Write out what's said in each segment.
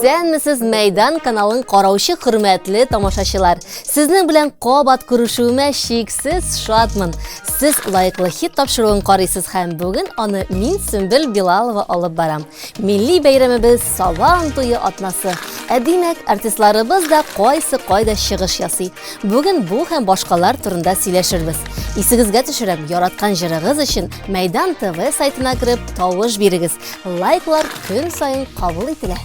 Исәнмесез, Мәйдан каналын караучы хөрмәтле тамашачылар. Сезнең белән кабат күрешүемә шиксез шатмын. Сез лайыклы хит тапшыруын карыйсыз һәм бүген аны мин Сөмбел Билалова алып барам. Милли бәйрәмебез Сабан туе атнасы. Димәк, артистларыбыз да кайда чыгыш ясый. Бүген бу һәм башкалар турында сөйләшербез. Исегезгә төшерәм, яраткан җырыгыз өчен Мәйдан ТВ сайтына кирип тавыш бирегез. Лайклар көн сайын кабул ителә.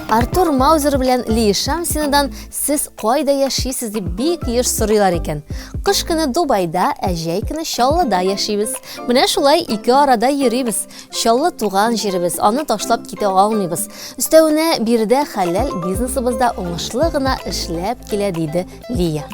Артур Маузер белән Ли Шамсинадан сез кайда яшисез дип бик еш сорыйлар икән. Кыш көне Дубайда, җәй көне Чаллыда яшибез. Менә шулай ике арада йөрибез. Чаллы туган җиребез, аны ташлап китә алмыйбыз. Өстәвенә биредә хәләл бизнесыбызда уңышлы гына эшләп килә диде Лия.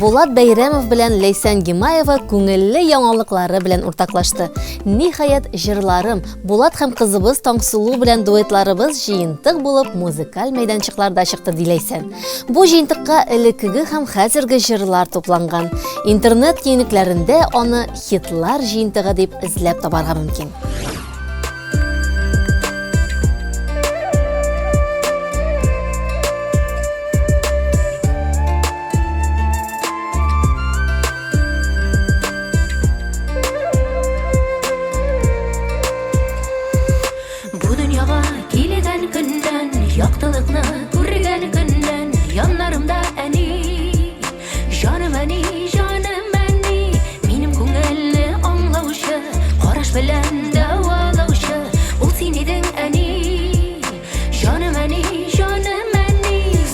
Булат Бәйрәмов белән Ләйсән Гимаева күңелле яңалыклары белән уртаклашты. Ниһаять, җырларым, Булат һәм кызыбыз Таңсылу белән дуэтларыбыз җыентык булып музыкаль мәйданчыкларда чыкты ди Ләйсән. Бу җыентыкка элеккеге һәм хәзерге җырлар тупланган. Интернет киңлекләрендә аны хитлар җыентыгы дип эзләп табарга мөмкин. Яктылыкны күргән көннән яннарымда әни, җаным әни, минем күңелне аңлаучы, караш белән дәвалаучы, ул син идең әни, җаным әни.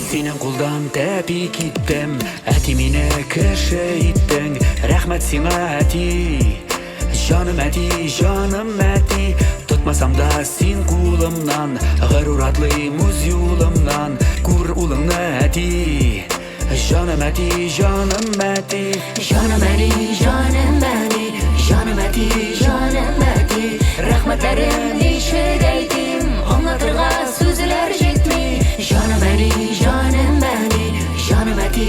Синең кулдан тәпи киттем, әти мине кеше иттең, рәхмәт сиңа әти, җаным әти. Tutmasam da sin kulımdan, gıruratlı muz yolumdan, kur ulыңны әти, жаным әти. Жаным әти, рәхмәтләрен ничек әйтим, аңлатырга сүзләр җитми. Жаным әти,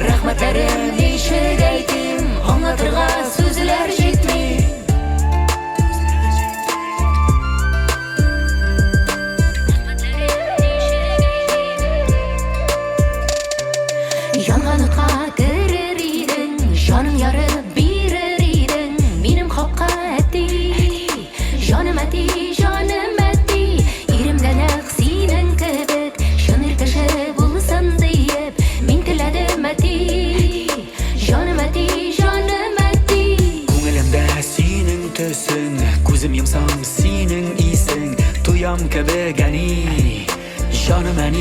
рәхмәтләрен ничек әйтим, аңлатырга сүзләр җитми. Yanganıkka girer idin, жаным яры бирер идin, минем хакка әти, жаным әти. Иремдән әк синең кебек, шыныр кеше булсын диеп, мин теләдем әти, жаным әти. Күңелемдә синең төсең, күзем йомсам синең исең, туям кебек әни, жаным әни.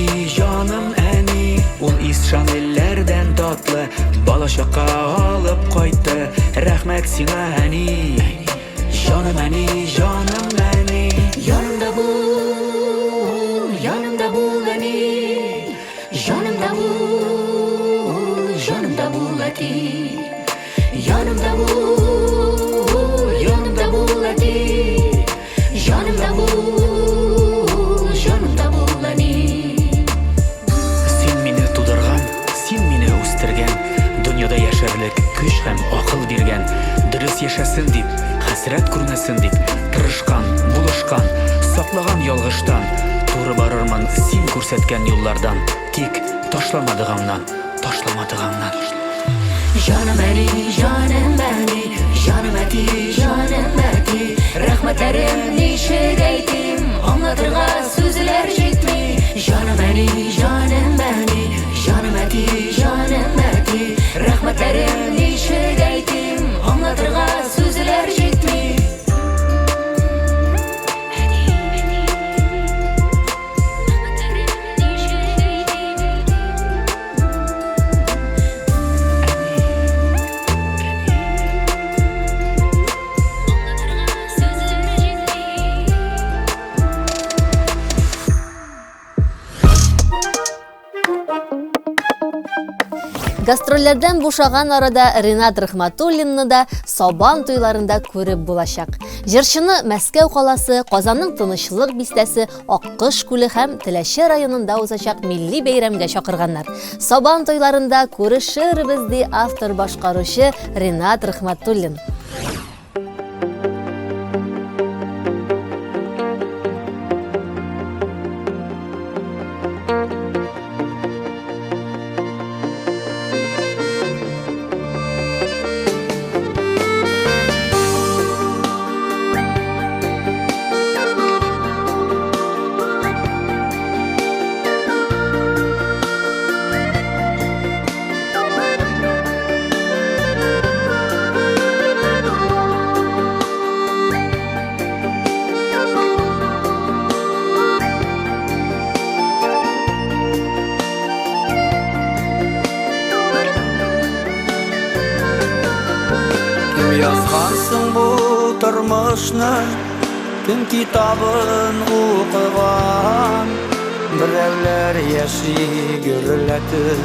Ул ис шамелләрдән татлы, балачакка алып кайтты, рәхмәт сиңа әни, жаным әни. Янымда бул әни, жанымда бул әти, янымда бул әти, жанымда бул әни. Син мине үстергән, дөньяда яшәрлек көч һәм акыл биргән, дөрес яшәсен дип, хәсрәт күрмәсен дип, тырышкан, булышкан, саклаган ялгыштан, туры барырмын син күрсәткән юллардан, тик ташламадыгыңнан. Жаным әти, рәхмәтләрен ничек әйтим, аңлатырга сүзләр җитми. Жаным әти, рәхмәтләрен ничек әйтим, аңлатырга сүзләр җитми. Гастрольләрдән бушаган арада Ринат Рәхмәтуллинны да Сабан туйларында күреп булачак. Җырчыны Мәскәү каласы, Казанның Тынычлык бистәсе, Аккош күле һәм Теләче районында узачак милли бәйрәмгә чакырганнар. Сабан туйларында күрешербез ди автор башкаручы Ринат Рәхмәтуллин. Yazgansың bu тормышны, кем китабын укыган, берәүләр яши гөрләтеп,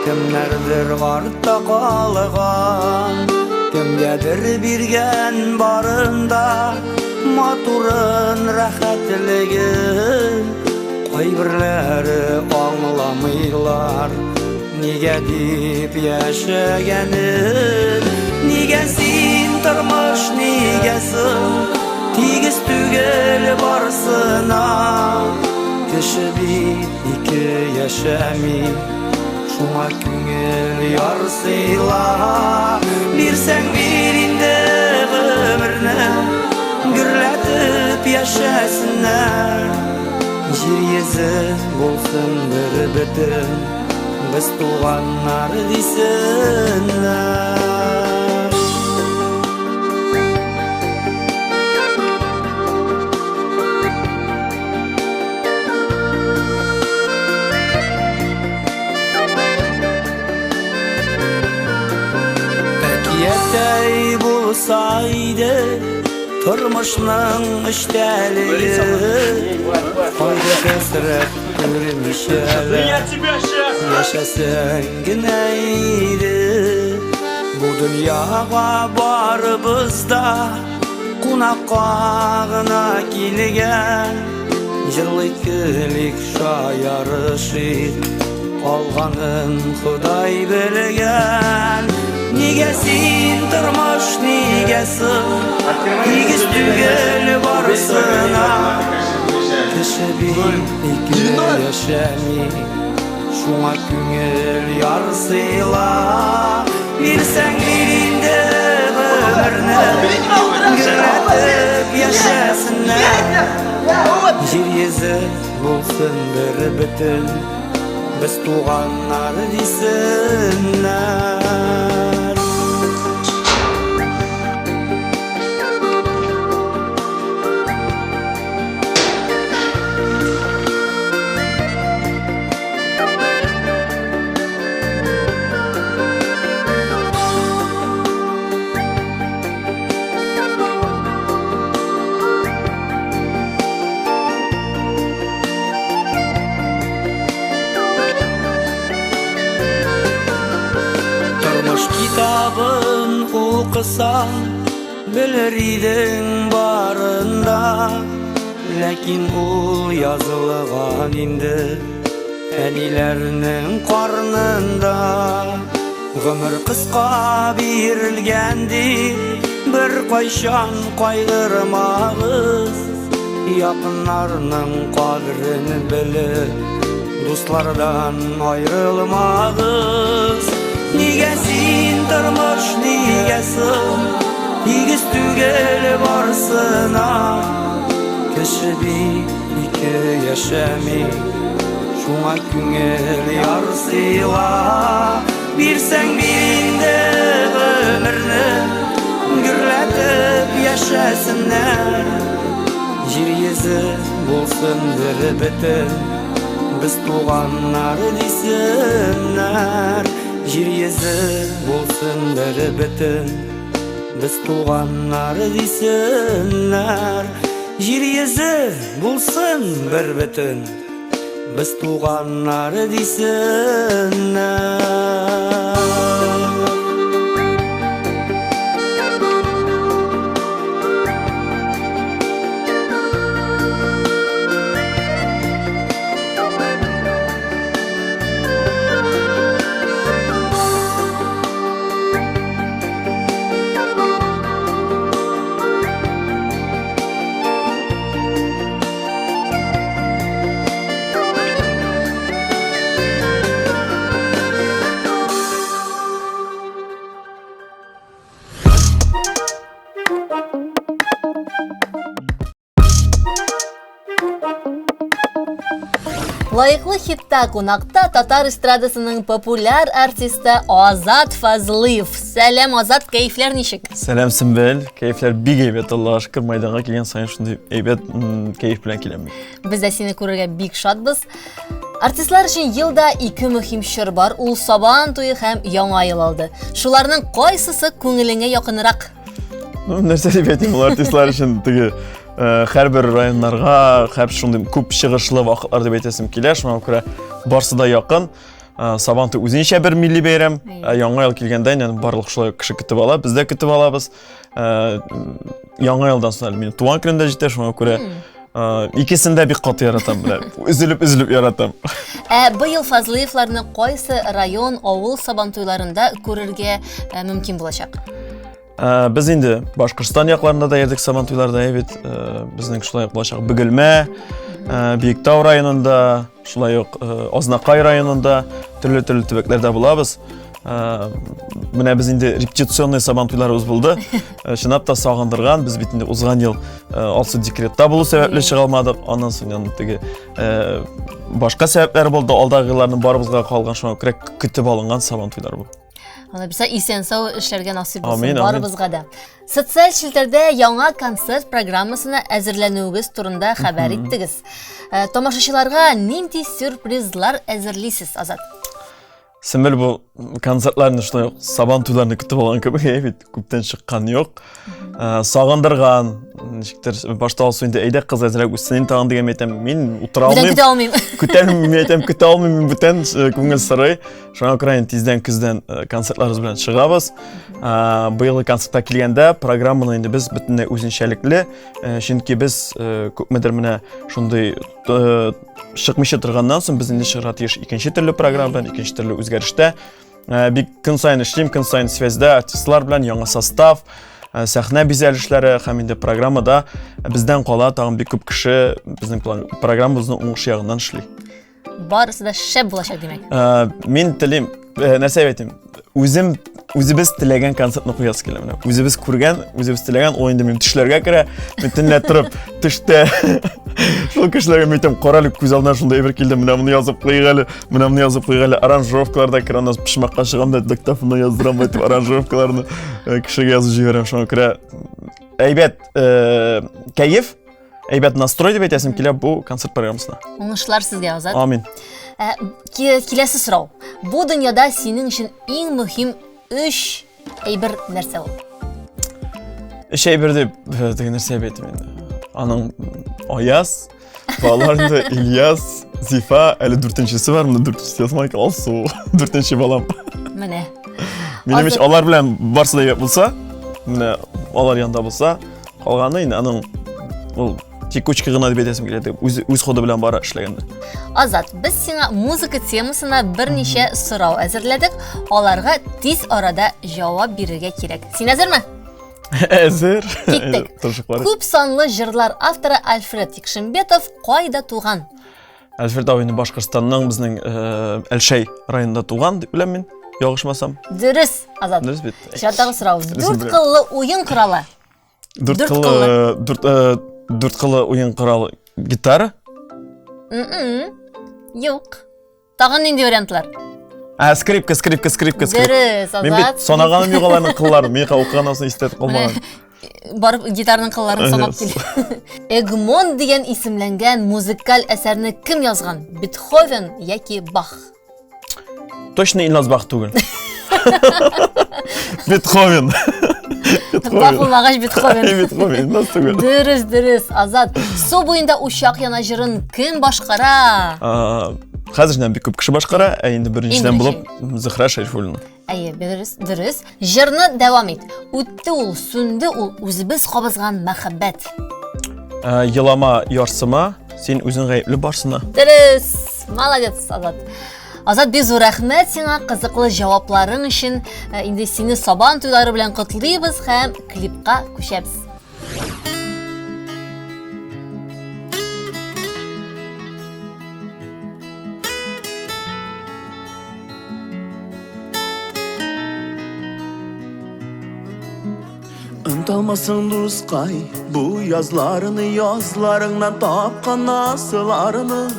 Kimlerdir артта қалған, кімгедір берген барында матурын рәхәтлігін, қайбірлері аңламайлар неге деп яшәгәнен. Неге син тормыш негесің тигіз түгел барсына, кіші бит ике яшәми шуңа күңел ярсыйла. Бирсәң бир инде гомерне гөрләтеп яшәсеннәр, җир йөзе булсын бер бөтен, без туганнар дисеннәр. Әкияттәй булса иде тормышның эчтәлеге, кайда хәсрәт күрмишәләр яшәсәң генә иде. Бу дөньяга барыбыз да кунакка гына килгән, җырлый-көйлик шаярышыйк, калганын Ходай белгән. Неге син тормыш негесің тигіз түгел барсына, кіші бит ике яшәми шуңа күңел ярсыйла. Бирсәң бир инде гомерне гөрләтеп яшәсеннәр, җир йөзе булсын бер бөтен, без туганнар дисеннәр. Kitabın okusan bilir idin barında, lakin ul yazılgan indi әниләрнең карнында. Гомер кыска бирелгәнди, бер кайчан кайгырмагыз, якыннарның кадерен белеп, дуслардан аерылмагыз. Неге син тормыш негесің тигіз түгел барсына, кіші бит ике яшәми шуңа күңел ярсыйла. Бирсәң бир инде гомерне гөрләтеп яшәсеннәр, җир йөзе булсын бер бөтен, без туганнар дисеннәр. Җир йөзе булсын бер бөтен, без туганнар дисеннәр. Җир йөзе булсын бер бөтен, без туганнар дисеннәр. Лайыклы хитта кунакта татар эстрадасының популяр артисты Азат Фазлыев. Сәлем, Азат, кәйфләр ничек? Сәлем, Симбел. Кәйфләр бик әйбәт, Аллаһка шөкер. Мәйданга килгән сайын шундый әйбәт кәйф белән киләм. Без дә сине күрергә бик шатбыз. Артистлар өчен елда ике мөһим чор бар. Ул Сабан туе һәм Яңа ел алды. Шуларның кайсысы күңелеңә якынрак? Нәрсә дип әйтим, ул артистлар өчен теге һәрбер районнарга һәм шундый күп чыгышлы вакытлар дип әйтәсем килә. Шуңа күрә барсы да якын. Сабанты үзенчә бер милли бәйрәм. Яңа ел килгәндә, yani барлык шулай кеше көтеп ала, без дә көтеп алабыз. Яңа елдан соң минем туган көндә җитә, шуңа күрә икесен дә бик каты яратам белән. Üzülüp яратам. Быел Фазлыевларны кайсы район, авыл сабантуйларында күрергә мөмкин булачак? Без инде Башкортстан якларында да ярдык сабантуйларда бит, безнең шулай булачак Бөгелмә, Биектау районында, шулай ук Азнакай районында, төрле төбәкләрдә булабыз. Менә без инде репетиционный сабантуйларыбыз булды. Чынлап та сагындырган, без бит инде узган ел алсы декретта булу сәбәпле чыга алмадык. Аннан соң теге башка сәбәпләр булды. Алдагы елларның барыбызга калган, шуңа күрә көтеп алынган сабантуйлар бу. Аны безгә исән-сау эшләргә насыйп Амин, булсын барыбызга да. Социаль челтәрдә яңа концерт программасына әзерләнүегез турында хәбәр иттегез. Тамашачыларга нинди сюрпризлар әзерлисез, Азат? Симел бу концертларны шулай сабантуйларны көтеп алган кебек, бит күптән чыккан юк. Сагындырган, ничектер башта алсу инде әйдә кыз әзрәк үссен тагын дигән әйтәм, мин утыра алмыйм. Көтә алмыйм. Көтә алмыйм бүтән күңел сырый. Шуңа күрә тиздән көздән концертларыбыз белән чыгабыз. Быелгы концертка килгәндә программаны инде без бөтенләй үзенчәлекле, чөнки без күпмедер менә шундый чыкмыйча торганнан соң без инде чыгара тиеш икенче төрле программа белән, икенче төрле үзгәрештә. Бик көн сайын эшлим, көн сайын связьдә артистлар белән, яңа состав, сәхнә бизәлешләре һәм инде программада бездән кала тагын бик күп кеше безнең программабызның уңыш ягыннан эшли. Барысы да шәп булачак димәк. Мин телим, нәрсә әйтим, үзебез теләгән концертны куясы килә менә. Үзебез күргән, үзебез теләгән, ул инде минем төшләргә керә, бөтенләй торып, төштә шул кешеләргә мәйтәм, каралык күз алдына шундай бер килде, менә моны язып куйган әле, менә моны язып куйган әле, аранжировкаларда краннан пишмакка чыгам да диктофонна яздырам әйтеп, аранжировкаларны кешегә язып җибәрәм, шуңа күрә әйбәт кайф, әйбәт настрой дип әйтәсем килә бу концерт программасына. Уңышлар сезгә, Азат. Амин. Киләсе сорау. Бу дөньяда синең өчен иң мөһим 3 әйбер нәрсә ул? Эш әйбер дип дигән нәрсә әйтәм инде. Аның Аяз, баларында Ильяс, Зифа, әле 4-нчесе бар, менә 4-нчесе язмай калсу. 4-нче балам. Менә. Минем өчен алар белән барсы да булса, менә алар янында булса, калганы инде аның ул текучка гына дип әйтәсем килә, үз ходы белән бара эшләгәндә. Азат, без сиңа музыка темасына берничә сорау әзерләдек. Аларга тиз арада җавап бирергә кирәк. Син әзерме? Әзер. Киттек. Күп санлы җырлар авторы Альфред Икшембетов кайда туган? Альфред абыйны Башкортстанның безнең Әлшәй районында туган дип беләм мин, ягышмасам. Дөрес, Азат. Дөрес бит. Шартагы сорау. 4 кыллы уен коралы. 4 кыллы уен коралы гитара? Юк. Тагын нинди вариантлар? Скрипка. Дөрес, Азат. Мин бит санаганым юк аларның кылларын, мин укыганнан соң истәп калмаган. Барып гитарның кылларын санап кил. Эгмон дигән исемләнгән музыкаль әсәрне кем язган? Бетховен яки Бах? Точно Илназ Бах түгел. Бетховен. Бах булмагач Бетховен. Бетховен, Илназ түгел. Дөрес, Азат. Су буенда ушак яна җырын кем башкара? Хәзердән бик күп кеше башкара, инде беренчедән булып Зөһрә Шәрифуллина. Әйе, дөрес. Җырны дәвам ит. Үтте ул, сүнде ул, үзебез кабызган мәхәббәт. Елама ярсыма, син үзең гаепле барсына. Дөрес. Молодец, Азат. Азат, бик зур рәхмәт сиңа кызыклы җавапларың өчен. Инде сине Сабан туйлары белән котлыйбыз һәм клипка күчәбез. Unutmasın dusqay, bu yazlarını yazlarından tapqan nasılarını.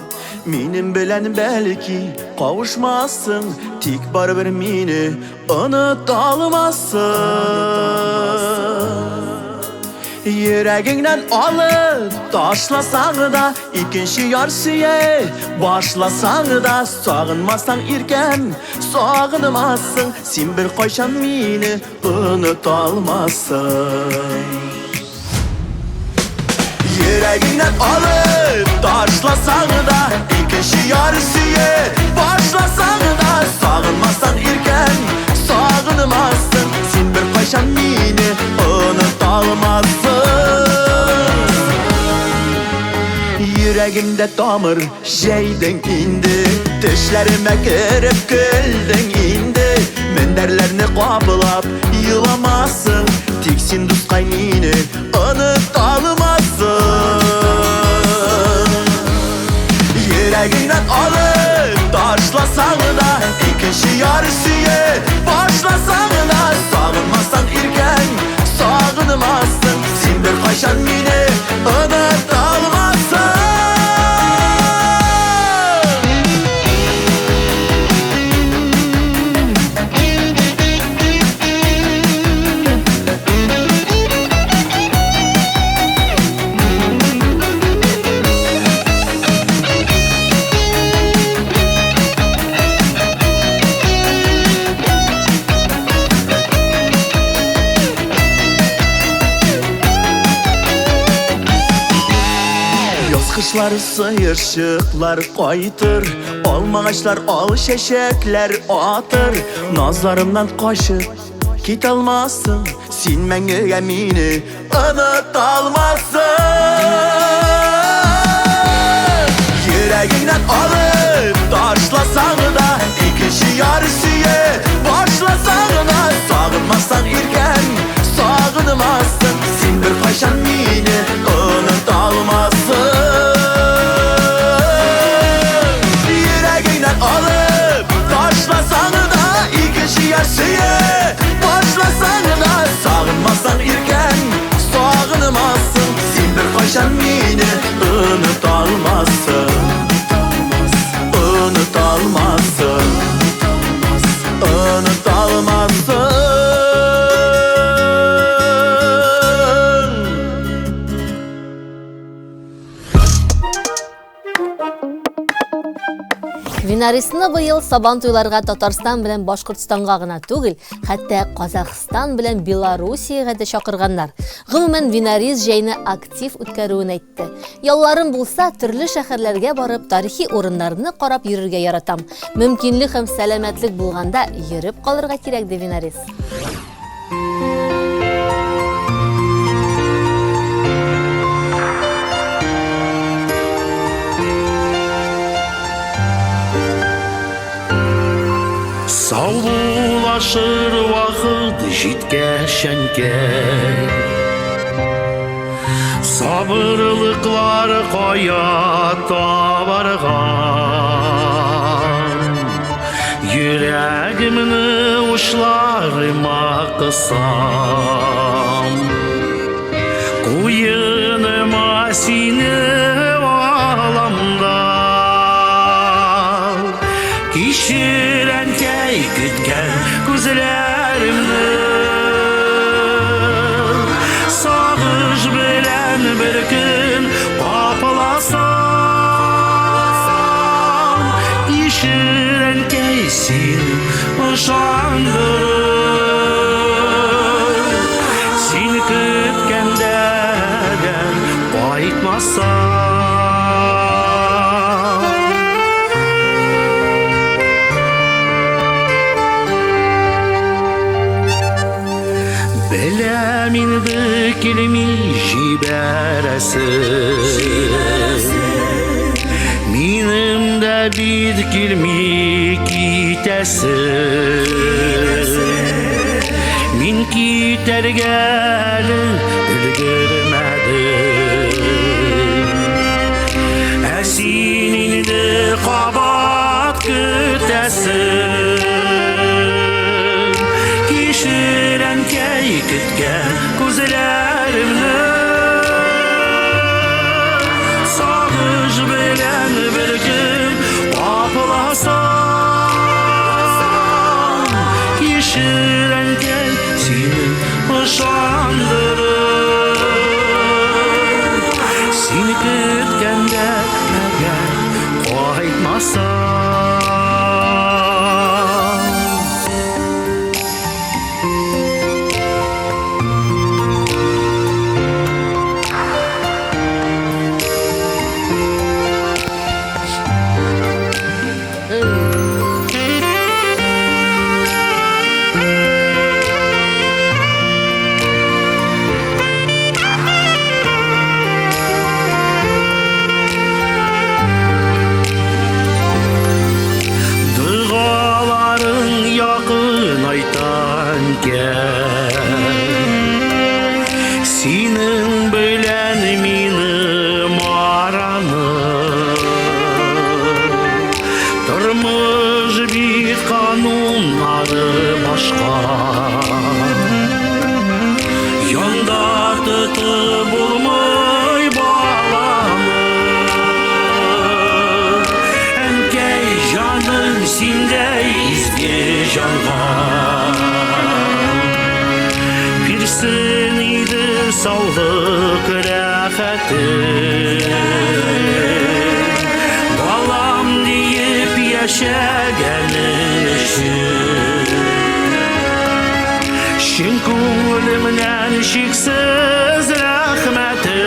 Minim bilen belki kavuşmazsın, tik baribir mini unutalmazsın. Yüreğinden alıp taşlasan da ikinci yarsiye başlasan da sağınmazsan irken sağınmazsın. Sen bir koyşan mini unutalmazsın. Yüreğinden alıp taşlasan da ikinci yarsiye başlasan da Yüreğimde tamır şeydin indi, düşlerime girip güldün indi. Minderlerini qablap yılamazsın, tiksin duskay meni unutalmazsın. Yüreğinden alıp taşlasan da, ikinci yarısıya başlasan da, sağınmazsan irken sağınmazsın. Sen bir kaşan meni unutalmazsın. Kışlar sıyırşıklar qaytır, olmağaçlar al şeşekler atır. Nazlarımdan kaçıp git almazsın, sen meni emini unutalmazsın. Yüreğinden alıp taşlasan da, ikinci yarısıya başlasan da, sağınmazsan irken sağınmazsın. Sen bir kaşan meni unutalmazsın. Alıp taşlasan da, ikinci yarısıya başlasan da, sağınmazsan irken sağınmazsın. Sen bir kaşan meni unutalmazsın. Unutalmazsın. Unutalmazsın. Винаристны быйыл Сабан туйларга Татарстан белән Башкортстанга гына түгел, хәтта Казахстан белән Белоруссиягә дә чакырганнар. Гомумән Винариз җәйне актив үткәрүен әйтте. Ялларым булса, төрле шәһәрләргә барып, тарихи урыннарны карап йөрергә яратам. Мөмкинлек һәм сәламәтлек булганда йөреп калырга кирәк ди Винариз. Саулашыр вақыт жеткәшәнкә, сабырлыклар кая табарган. Йөрәгемне учларыма кысам, куеныма сине аламда. Кичерәнкәй көткән күзләремне, сагыш белән бер көн капыласам. Кичерәнкәй син ышандыр, син көткәндә дә кайтмасам. Беләм инде килми җибәрәсең, минем дә бит килми китәсең. Мин китәргә өлгермәдем, ә син инде кабат көтәсең. Кичерәнкәй көткән күзләремне, сагыш белән бер көн капыласам. Кичерәнкәй сине ышандырыр, син көткәндә әгәр кайтмасам. Yonda tutup bulmay bağlamı Enkey canım sinde izge canға Birsiniydi sağlık rəxəti Balam deyip yaşaganışım Şin ko'nglimdan cheksiz rahmatim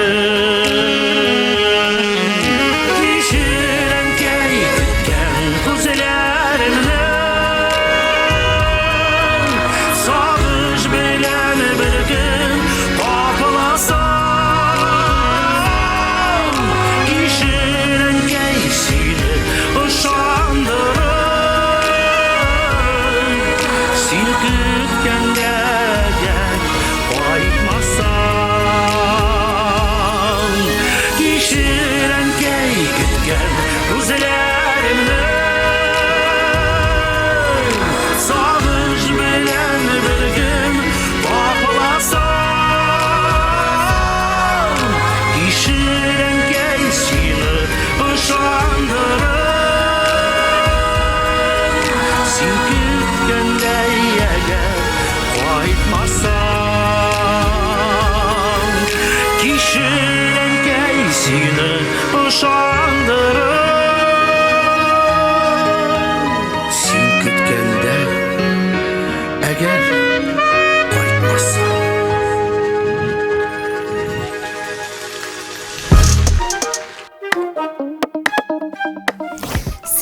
Kishirankay kutgan ko'zlarimni Sog'ish bilan bir kun topilasam Kishirankay seni ishondirib Sen kutganda Kishirankay kutgan ko'zlarimni Sog'ish bilan bir kun topilasam Kishirankay seni ishondirib Sen kutganday agar qaytmasam Kishirankay seni ishondirib Sen kutganda agar qaytmasam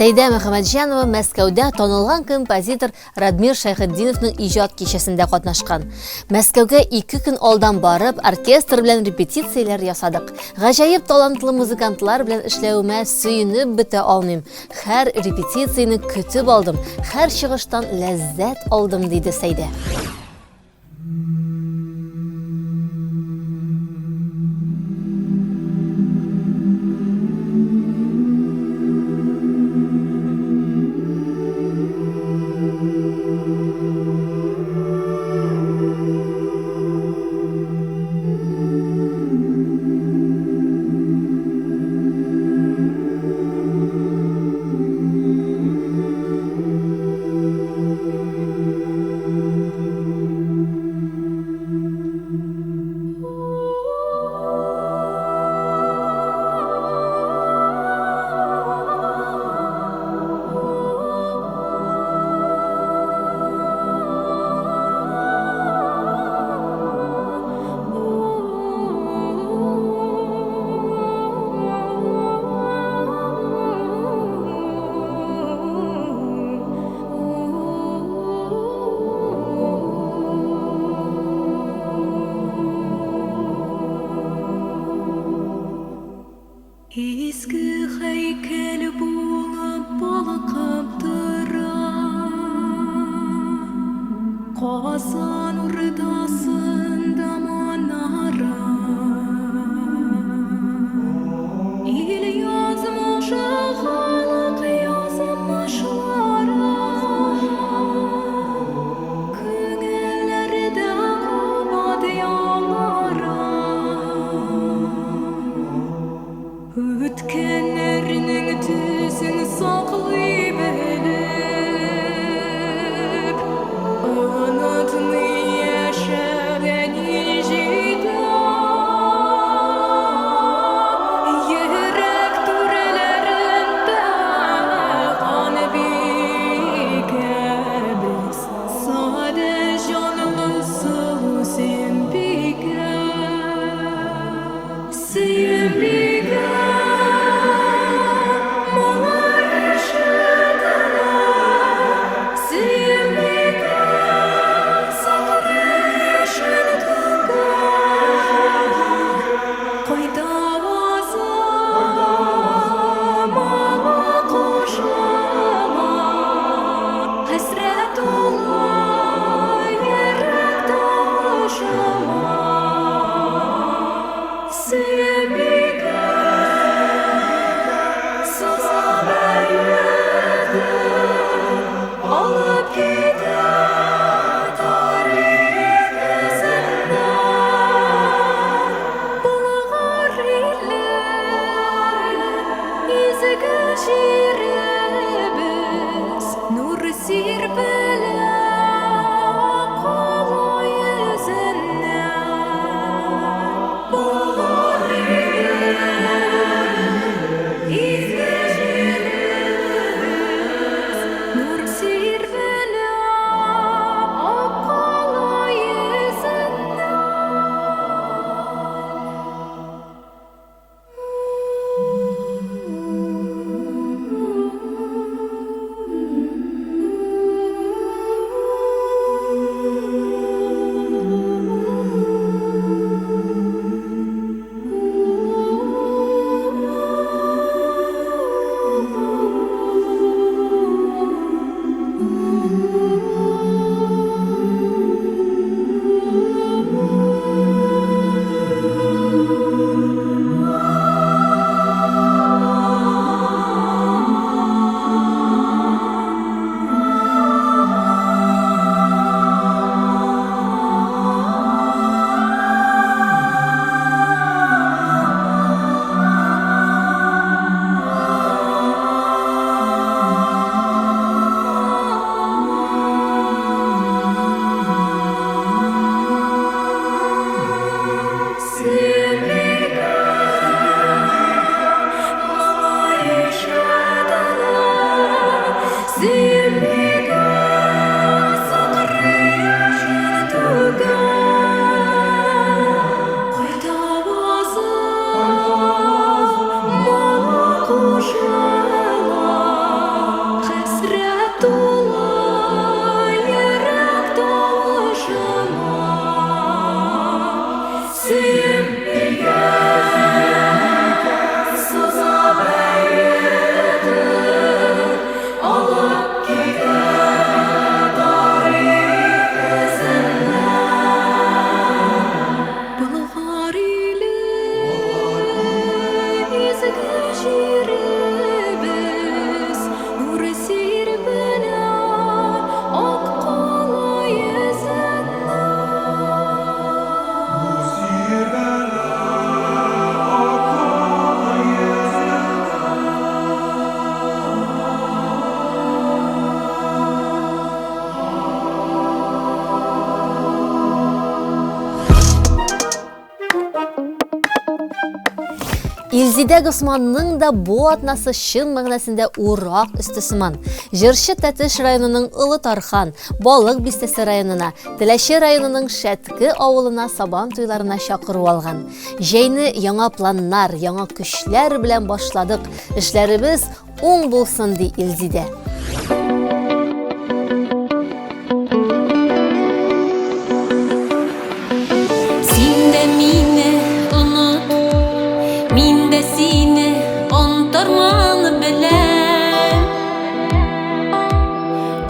Сәйдә Мөхәммәтҗанова Мәскәүдә танылган композитор Радмир Шәйхетдиновның иҗат кичәсендә катнашкан. Мәскәүгә 2 көн алдан барып, оркестр белән репетицияләр ясадык. Гаҗәеп талантлы музыкантлар белән эшләвемә сөенеп бетә алмыйм. Һәр репетицияне көтеп алдым, һәр чыгыштан ләззәт алдым, диде Сәйдә. Eski heykel bulup balkıp dura Kazan urdasında manara İl yazmış halk yazmışlara Künellerde kubad yollara Ötkenlerinin tüzün saklayıp elip Anadını yaşayan icida Yürek türelerinde kan bikebis Sade canlısı sen bikeb Sen bikeb Sakın Şiribis nur sirpele Kolo yüzünden nur sirpele Kolo yüzünden Şiribis nur sirpele Kolo yüzünden Илзиде Госманның да бу атнасы шын мәгънәсендә урак өстесіман. Жыршы Тәтеш районының Улы Тархан, Балык Бистәсе районына, Теләче районының Шәтке авылына сабан туйларына чакыру алган. Җәйне яңа планнар, яңа көчләр белән башладык. Эшләребез уң булсын ди Илзиде. Син дә мине оныт, мин дә сине онтарманы беләм.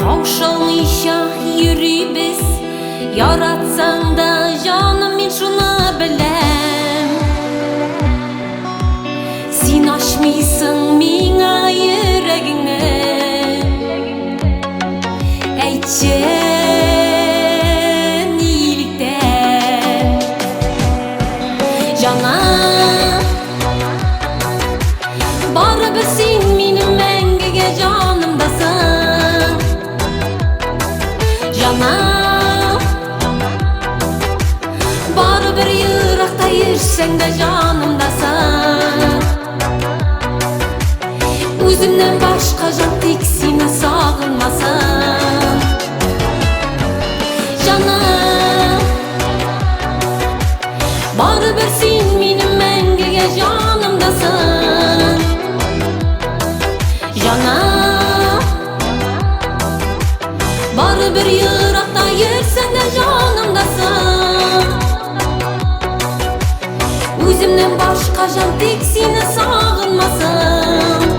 Таушалмыйча йөрибез, яратсаң да җаным мин шуны беләм. Син ачмыйсың миңа йөрәгеңне, әйтче Barыбер син минем мәңгегә җанымдасың. Җаным, барыбер еракта йөрсәң дә җанымдасың. Үземнән башка җан тик сине сагынмасын. Җаным, барыбер син минем мәңгегә җанымдасың. Җаным, барыбер еракта йөрсәң дә җанымдасың. Үземнән башка җан тик сине сагынмасын.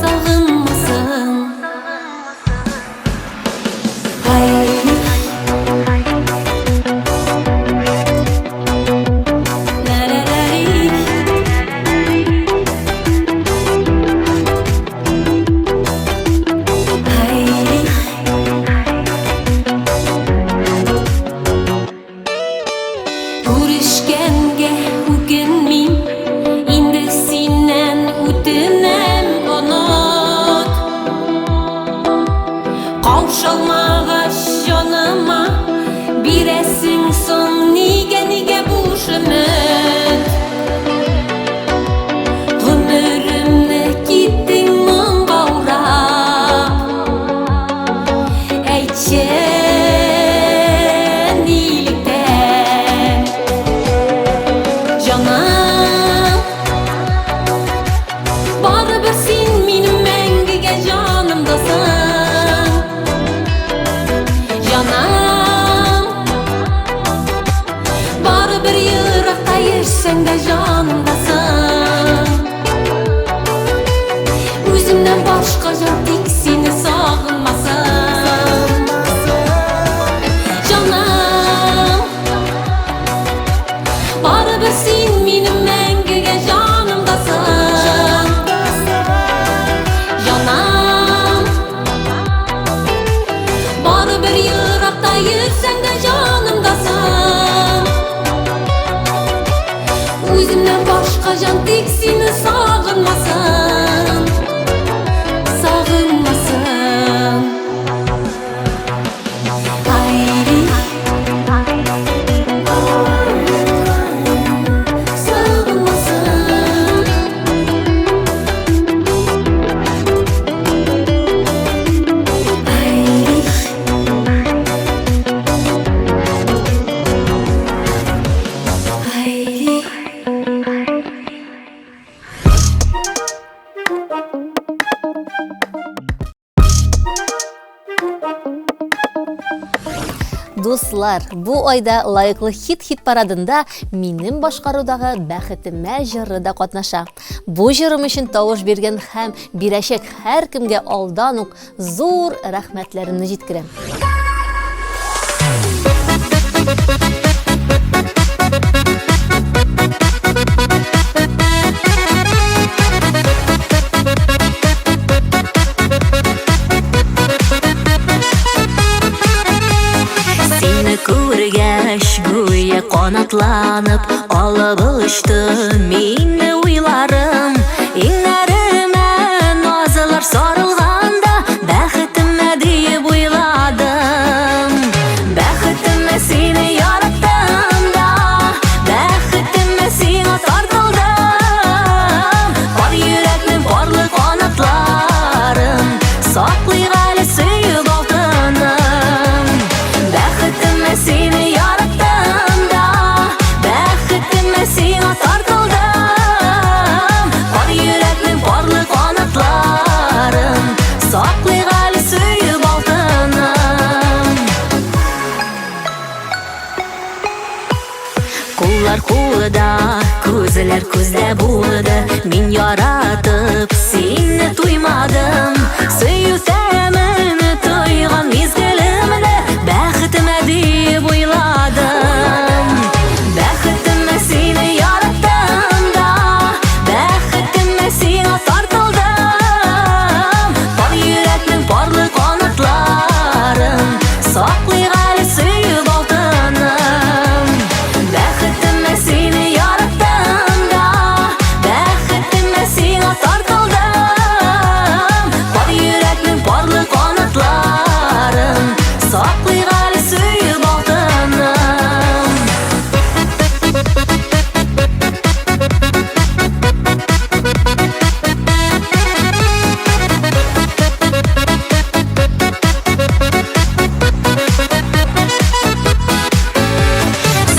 Сагынмасын. Күрешкәнгә үкенмим, инде син Дуслар, бу айда лайыклы хит парадында минем башкарудагы бәхетемә җыры да катнаша. Бу җырым өчен тавыш биргән һәм бирәчәк һәркемгә алдан ук зур рәхмәтләремне җиткерәм. Күргәч гүя канатланып алып очты мине уйларым иңнәремә назлар сарылганда бәхетемә диеп уйладым бәхетемә сине яраттым да бәхетемә сиңа тартылдым бар йөрәкнең барлык канатларын саклый әле сөеп алтыным бәхетемә сине яраттым да бәхетемә сиңа тартылдым бар йөрәкнең барлык канатларын саклый әле сөеп алтыным Куллар кулыда, күзләр күздә булды Мин яратып сине туймадым Сөю тәмен тойган мизгелемдә бәхетемә дип уйладым Бәхетемә сине яраттым да бәхетемә сиңа тартылдым Бар йөрәкнең барлык канатларын саклый әле сөеп алтыным Бәхетемә сине яраттым да бәхетемә сиңа тартылдым Бар йөрәкнең барлык канатларын саклый әле сөеп алтыным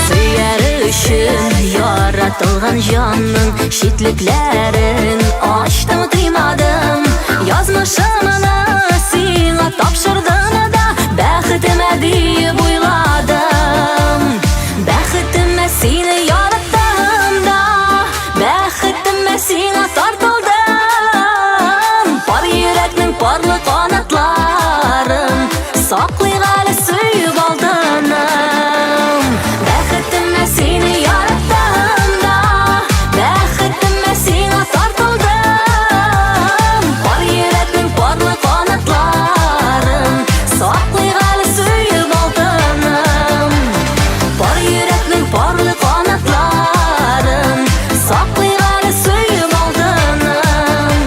Сөяр өчен яратылган җанның читлекләрен ачтым тыймадым Язмышымны сиңа тапшырдым да бәхетемә диеп уйладым Бәхетемә сине яраттым да бәхетемә сиңа тартылдым Бар йөрәкнең барлык канатларын саклый әле сөеп алтыным Бәхетемә сине яраттым да бәхетемә сиңа тартылдым Бар йөрәкнең барлык канатларын саклый әле сөеп алтыным Бар йөрәкнең барлык канатларын саклый әле сөеп алтыным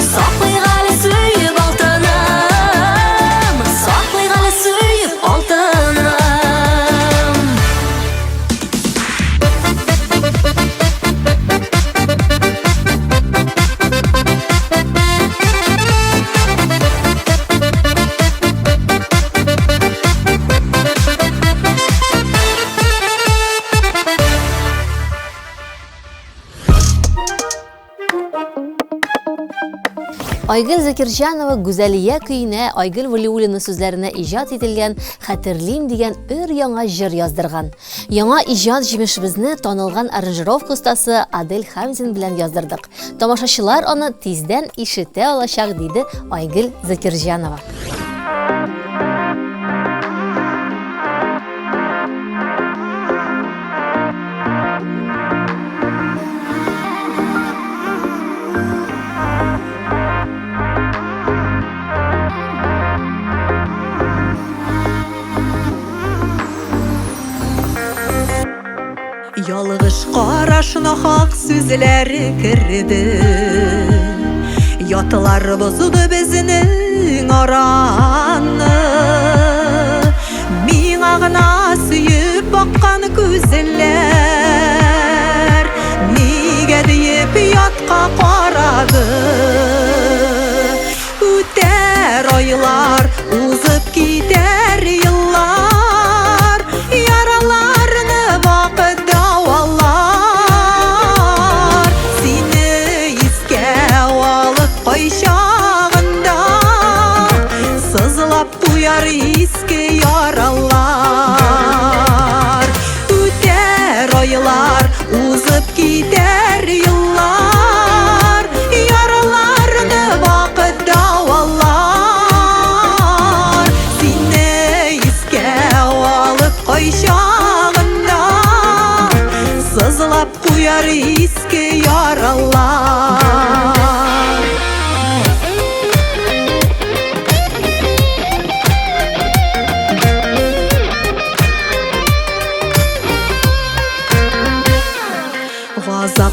Саклый әле сөеп алтыным Саклый әле сөеп алтыным Айгөл Закирҗанова Гүзәлия көенә Айгөл Вәлиуллина сүзләренә иҗат ителгән Хәтерлим дигән өр-яңа җыр яздырган. Яңа иҗат җимешебезне танылган аранжировка остасы Адель Хамзин белән яздырдык. Тамашачылар аны тиздән ишетә алачак диде Айгөл Закирҗанова. Ялгыш карашына хак сүзләре керде Ятылар бозды безнең араны Миңа гына сөеп баккан күзләр Нигә диеп ятка карады Үтәр айлар, узып китәр еллар Яраларны вакыт дәвалар Сине искә алып кайчагында Сызлап куяр иске яралар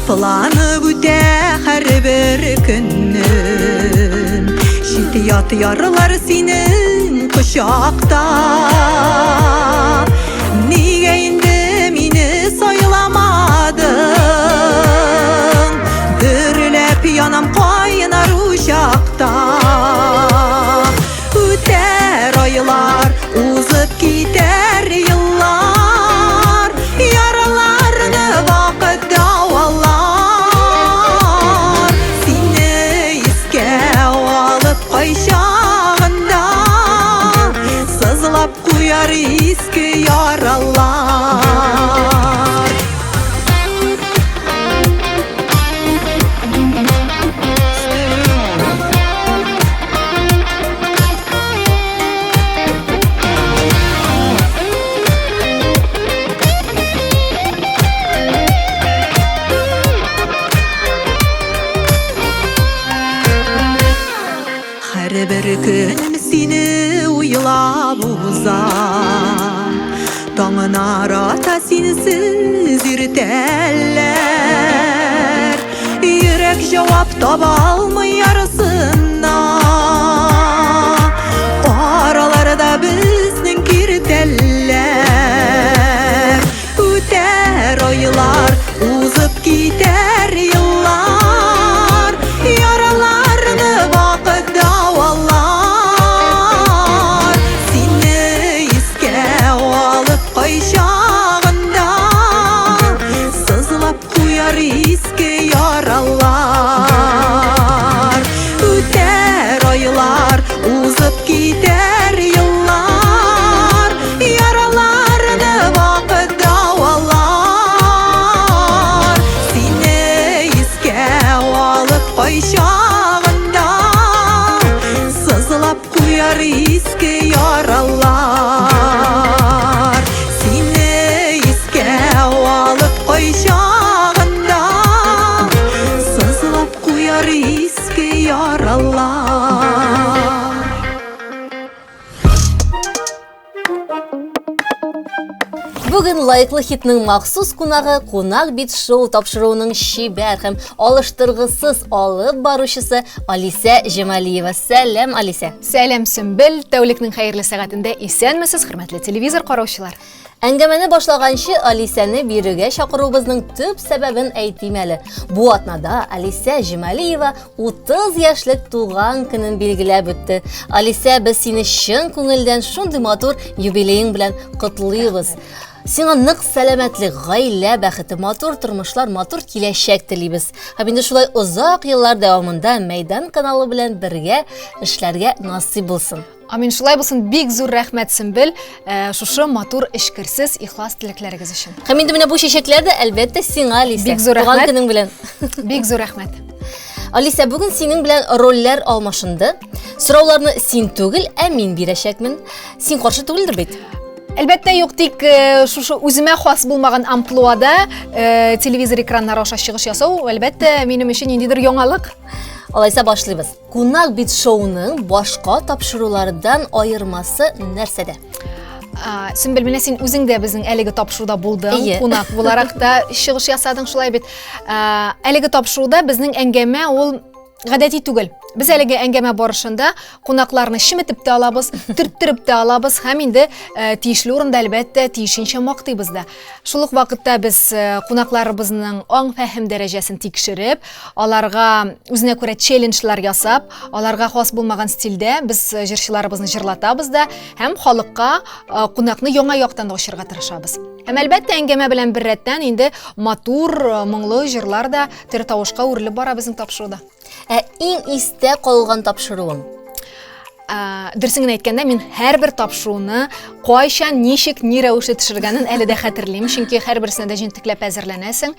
Saflanıp üte her bir günün Şidiyat yarlar senin kuşakta Niye indi mini saylamadın Dürülep yanam kaynar uşakta Üter aylar uzıp gider yıllar Yaralarını vakit davalar Seni iske alıp kayşağında Sızlap koyar iski yaralar Her bir gün seni uylap uzam Dağın arata sensiz irteller Yürek cevap tabalmı yarısına O aralarda bizning kirteller Üter aylar uzıp gider yıllar Yaralarını vakit davalar Seni iske alıp kayşağında Sızlap koyar iski yaralar Üter aylar uzıp gider yıllar Yaralarını vakit davalar Seni iske alıp kayşağında Sızlap koyar iski yaralar Seni iske alıp kayşağında Sızlap koyar iski yaralar Бүгін лайықлы хитнің мақсус қонағы қонақ бит шоу тапшыруының шебер һәм алыштырғысыз алып барушысы Алиса Жемалиева. Сәлем, Алиса. Сәлем Сөмбел, тәулікнің қайырлы сағатында исәнмесез, хөрмәтле телевизор караучылар. Әңгәмәне башлаганчы Алисаны бирегә чакыруыбызның төп сәбәбен әйтим әле. Бу атнада Алиса Жемалиева 30 яшьлек туган көнен билгеләп үтте. Алиса, без сине чын күңелдән шундый матур юбилеең белән котлыйбыз. Сиңа нык сәламәтлек, гаилә бәхете, матур тормышлар, матур киләчәк телибез. Һәм инде шулай озак еллар дәвамында Мәйдан каналы белән бергә эшләргә насыйп булсын. Амин, шулай булсын, бик зур рәхмәт Сөмбел, шушы матур эшкерсез ихлас теләкләрегез өчен. Һәм инде менә бу чәчәкләр дә әлбәттә сиңа, Алиса. Бик зур Туган рәхмәт. көнең белән. Бик зур рәхмәт. Алиса, бүген синең белән рольләр алмашынды. Сорауларны син түгел, ә мин бирәчәкмен. Син каршы түгелдер бит? Әлбәттә юк, тик шушы үземә хас булмаган амплуада телевизор экраннары аша чыгыш ясау, әлбәттә минем өчен ниндидер яңалык. Алайса башлыйбыз. Кунак бит шоуның башка тапшырулардан айырмасы нәрсәдә? Сөмбел, менә син үзең дә безнең әлеге тапшыруда булдың, кунак буларак та чыгыш ясадың, шулай бит. Әлеге тапшыруда безнең әңгәмә ул гадәти түгел. Biz әлеге әңгәмә барышында кунакларны шиметеп тә алабыз, төрттіріп тә алабыз, һәм инде тиешле урында әлбәттә тиешенчә мактыйбыз да. Шул ук вакытта без кунакларыбызның аңфәһем дәрәҗәсен тикшереп, аларга үзенә күрә челленджлар ясап, аларга хас булмаган стильдә без җырчыларыбызны җырлатабыз да, һәм халыкка кунакны яңа яктан да ачырга тырышабыз. Һәм әлбәттә әңгәмә белән бер рәттән инде матур, моңлы җырлар да төр тавышка үрелеп бара безнең тапшыруда. Иң истә калган тапшыруың? Дөресен әйткәндә, мин һәрбер тапшыруны кайчан, ничек, ни рәвешле төшергәнен әле дә хәтерлим, чөнки һәрберсенә дә җентекләп әзерләнәсең.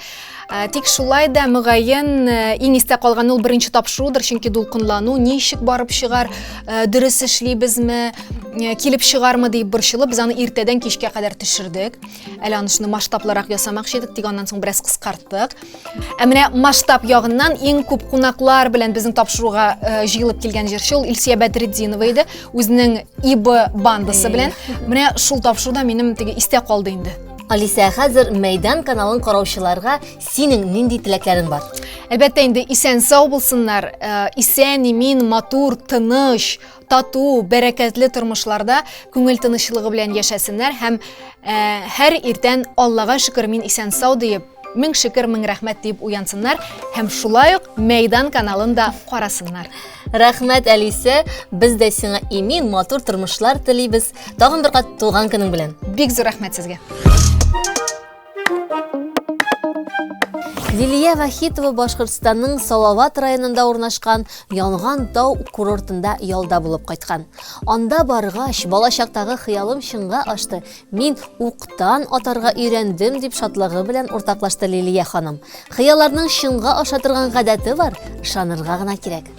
Тик шулай да мөгаен иң истә калган ул беренче тапшырудыр, чөнки дулкынлану, ничек барып чыгар, дөрес эшлибезме, килеп чыгармы дип борчылып, без аны иртәдән кичкә кадәр төшердек. Әле аны шуны масштаблырак ясамакчы идек, тик аннан соң бераз кыскарттык. Менә масштаб ягыннан иң күп кунаклар белән безнең тапшыруга җыелып килгән җырчы ул Илсия Бәдретдинова иде, үзенең ИБ бандасы белән. Менә шул тапшыруда минем теге истә калды инде. Алиса, хәзер Мәйдан каналын караучыларга синең нинди теләкләрең бар? Әлбәттә инде исән сау булсыннар, исән, имин, матур, тыныч, тату, бәрәкәтле тормышларда күңел тынычлыгы белән яшәсеннәр һәм һәр иртән Аллага шөкер мин исән сау диеп, мең шөкер, мең рәхмәт дип уянсыннар һәм шулай ук Мәйдан каналын да карасыннар. Рәхмәт, Алиса, без дә сиңа имин, матур тормышлар телибез. Тагын бер кат туган көнең белән. Бик зур рәхмәт сезгә. Лилия Вахитова Башкортстанның Салават районында урнашкан Янган тау курортында ялда булып кайткан. Анда баргач, балачактагы хыялым чынга ашты. Мин уктан атарга өйрәндем дип шатлыгы белән уртаклашты Лилия ханым. Хыялларның чынга аша торган гадәте бар, ышанырга гына кирәк.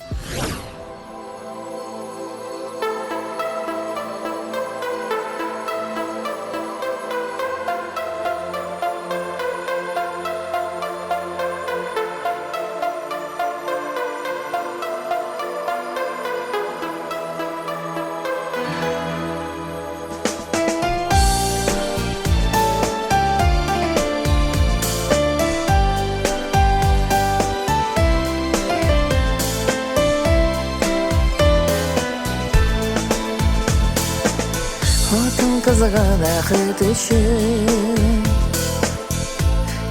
Атын кызыга бәхет үшін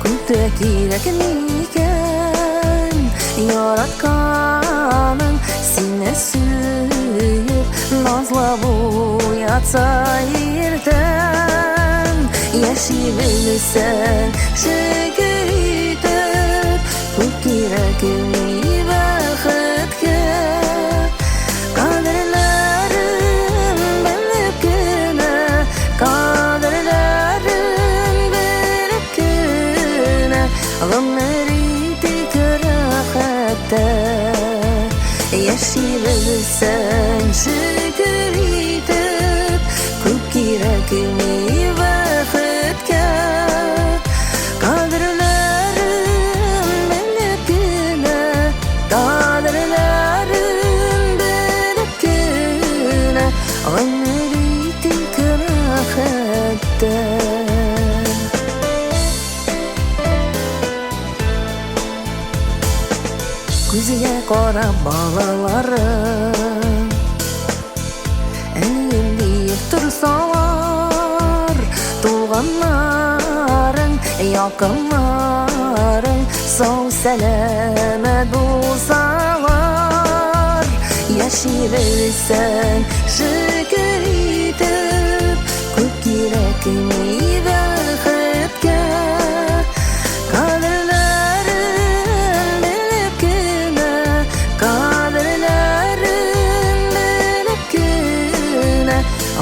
Күпті кирәк микән Яратканың сине сөйіп Назлап уятса иртән Яши белсәң шөкер итеп Күп кирәк бәхеткә Яши белсәң шөкер итеп Күп кирәк бәхеткә Кадерләрен белеп кенә Кадерләрен белеп кенә Гомер итик рәхәттә Күзгә карап балаларым Әнием диеп торсалар Туганнарың, якыннарың Сау сәламәт булсалар Яши белсәң шөкер итеп Күп кирәк бәхеткә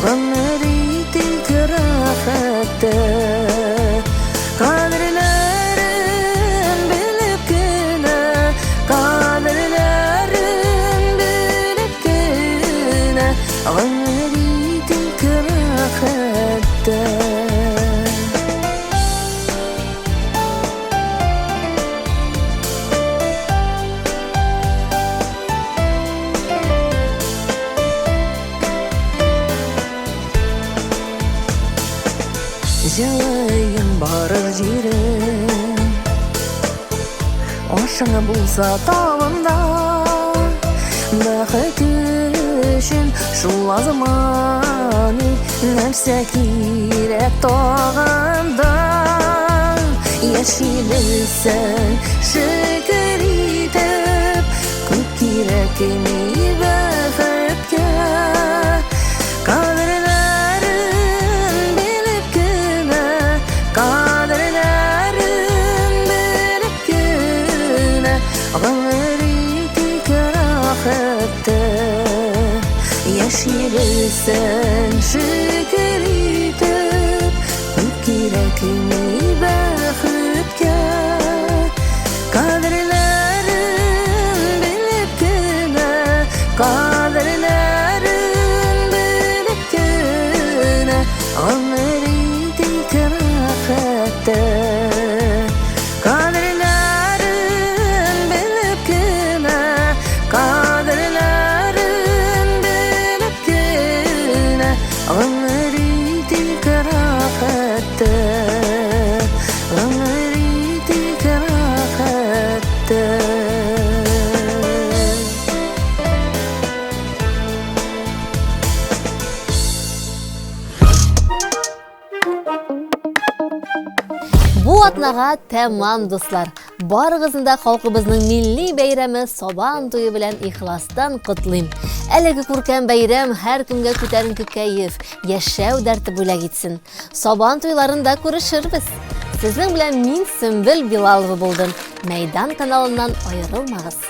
Гомер итик рәхәттә Кадерләрен белеп кенә Кадерләрен белеп кенә Гомер итик рәхәттә Җылыйын барыр җирем Ашыңа булса тавында Бәхет өчен шул азманы Нәрсә кирәк тагында Яши белсәң шөкер итеп Күп кирәк бәхеткә Яши белсәң шөкер итеп Күп кирәк бәхеткә Кадерләрен белеп кенә Кадерләрен белеп кенә Гомер итик рәхәттә Гомер итик рәхәттә Шулага тәмам дуслар. Барыгызны да халкыбызның милли бәйрәме Сабан туе белән ихластан котлыйм. Әлеге күркәм бәйрәм һәр кемгә күтәренке кәеф, яшәү дәрте бүләк итсен. Сабан туйларында күрешербез. Сезнең белән мин Сөмбел Билалова булдым. Мәйдан каналыннан аерылмагыз.